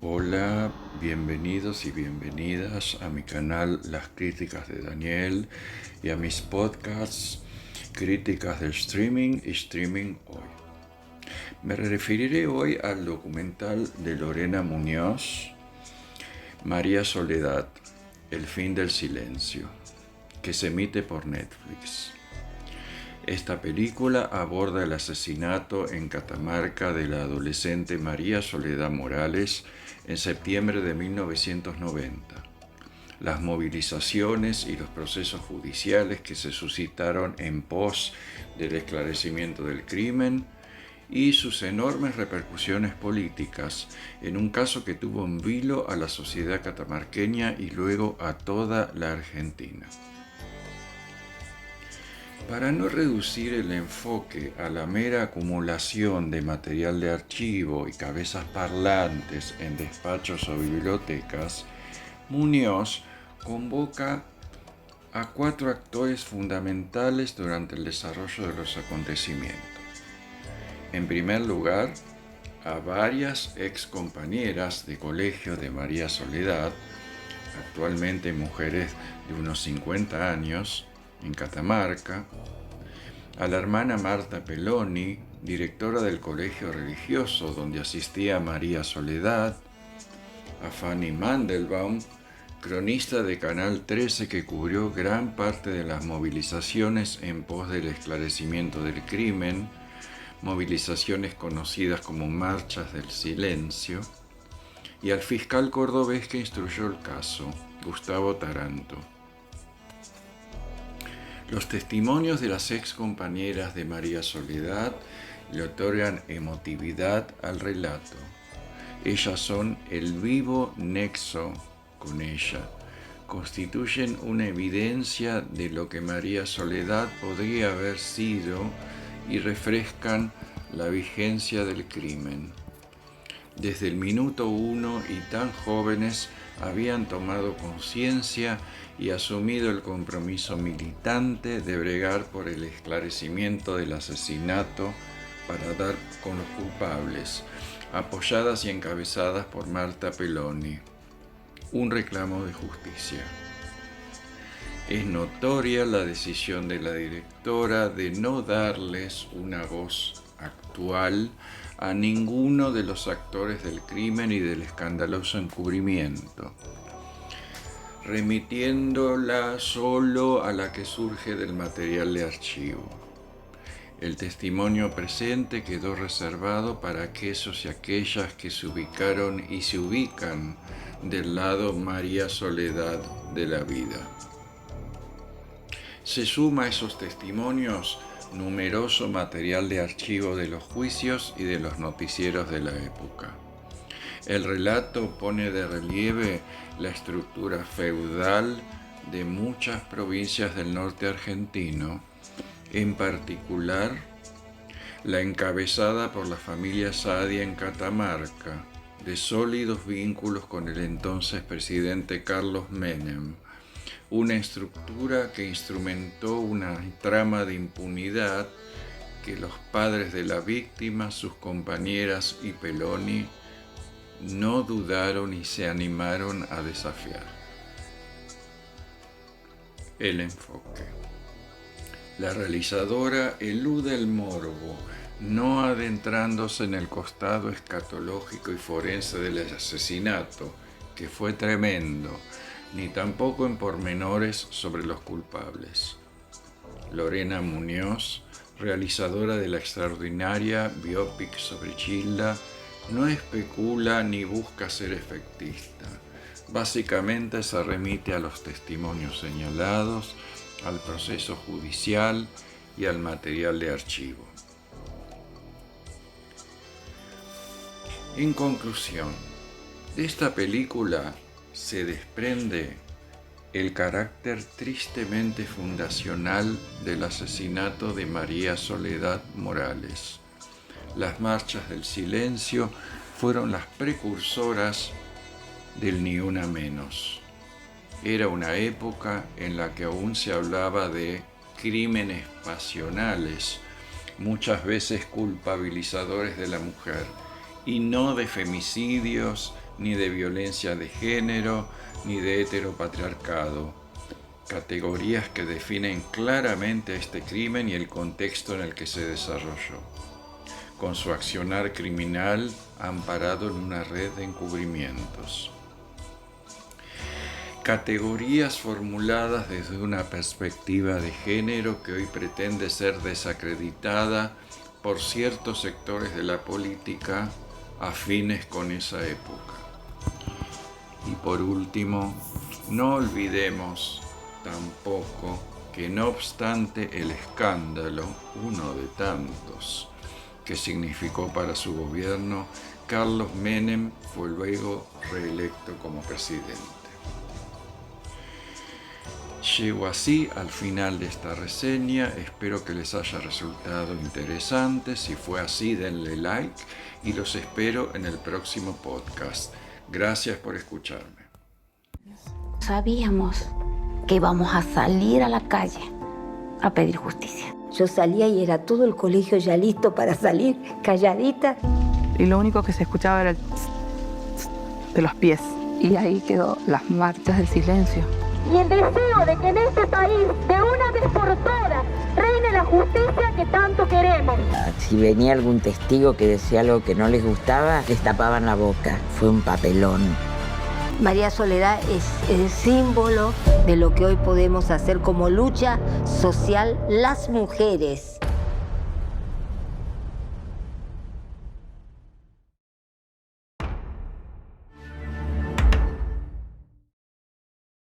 Hola, bienvenidos y bienvenidas a mi canal Las Críticas de Daniel y a mis podcasts Críticas del Streaming y Streaming Hoy. Me referiré hoy al documental de Lorena Muñoz, María Soledad, El fin del silencio, que se emite por Netflix. Esta película aborda el asesinato en Catamarca de la adolescente María Soledad Morales en septiembre de 1990, las movilizaciones y los procesos judiciales que se suscitaron en pos del esclarecimiento del crimen y sus enormes repercusiones políticas en un caso que tuvo en vilo a la sociedad catamarqueña y luego a toda la Argentina. Para no reducir el enfoque a la mera acumulación de material de archivo y cabezas parlantes en despachos o bibliotecas, Muñoz convoca a 4 actores fundamentales durante el desarrollo de los acontecimientos. En primer lugar, a varias excompañeras de colegio de María Soledad, actualmente mujeres de unos 50 años, en Catamarca, a la hermana Marta Peloni, directora del colegio religioso donde asistía María Soledad, a Fanny Mandelbaum, cronista de Canal 13 que cubrió gran parte de las movilizaciones en pos del esclarecimiento del crimen, movilizaciones conocidas como Marchas del Silencio, y al fiscal cordobés que instruyó el caso, Gustavo Taranto. Los testimonios de las ex compañeras de María Soledad le otorgan emotividad al relato. Ellas son el vivo nexo con ella, constituyen una evidencia de lo que María Soledad podría haber sido y refrescan la vigencia del crimen. Desde el minuto 1 y tan jóvenes habían tomado conciencia y asumido el compromiso militante de bregar por el esclarecimiento del asesinato para dar con los culpables, apoyadas y encabezadas por Marta Peloni. Un reclamo de justicia. Es notoria la decisión de la directora de no darles una voz actual a ninguno de los actores del crimen y del escandaloso encubrimiento, remitiéndola solo a la que surge del material de archivo. El testimonio presente quedó reservado para aquellos y aquellas que se ubicaron y se ubican del lado María Soledad de la vida. Se suma a esos testimonios numeroso material de archivo de los juicios y de los noticieros de la época. El relato pone de relieve la estructura feudal de muchas provincias del norte argentino, en particular la encabezada por la familia Sadia en Catamarca, de sólidos vínculos con el entonces presidente Carlos Menem, una estructura que instrumentó una trama de impunidad que los padres de la víctima, sus compañeras y Peloni no dudaron y se animaron a desafiar. El enfoque. La realizadora elude el morbo, no adentrándose en el costado escatológico y forense del asesinato, que fue tremendo, ni tampoco en pormenores sobre los culpables. Lorena Muñoz, realizadora de la extraordinaria biopic sobre Gilda, no especula ni busca ser efectista. Básicamente se remite a los testimonios señalados, al proceso judicial y al material de archivo. En conclusión, de esta película se desprende el carácter tristemente fundacional del asesinato de María Soledad Morales. Las marchas del silencio fueron las precursoras del ni una menos. Era una época en la que aún se hablaba de crímenes pasionales, muchas veces culpabilizadores de la mujer, y no de femicidios ni de violencia de género, ni de heteropatriarcado. Categorías que definen claramente este crimen y el contexto en el que se desarrolló, con su accionar criminal amparado en una red de encubrimientos. Categorías formuladas desde una perspectiva de género que hoy pretende ser desacreditada por ciertos sectores de la política afines con esa época. Y por último, no olvidemos tampoco que no obstante el escándalo, uno de tantos, que significó para su gobierno, Carlos Menem fue luego reelecto como presidente. Llego así al final de esta reseña, espero que les haya resultado interesante. Si fue así, denle like y los espero en el próximo podcast. Gracias por escucharme. Sabíamos que íbamos a salir a la calle a pedir justicia. Yo salía y era todo el colegio ya listo para salir, calladita. Y lo único que se escuchaba era el tss, tss de los pies. Y ahí quedó las marchas del silencio. Y el deseo de que en este país, de una vez por todas, reine la justicia que tanto queremos. Si venía algún testigo que decía algo que no les gustaba, les tapaban la boca. Fue un papelón. María Soledad es el símbolo de lo que hoy podemos hacer como lucha social las mujeres.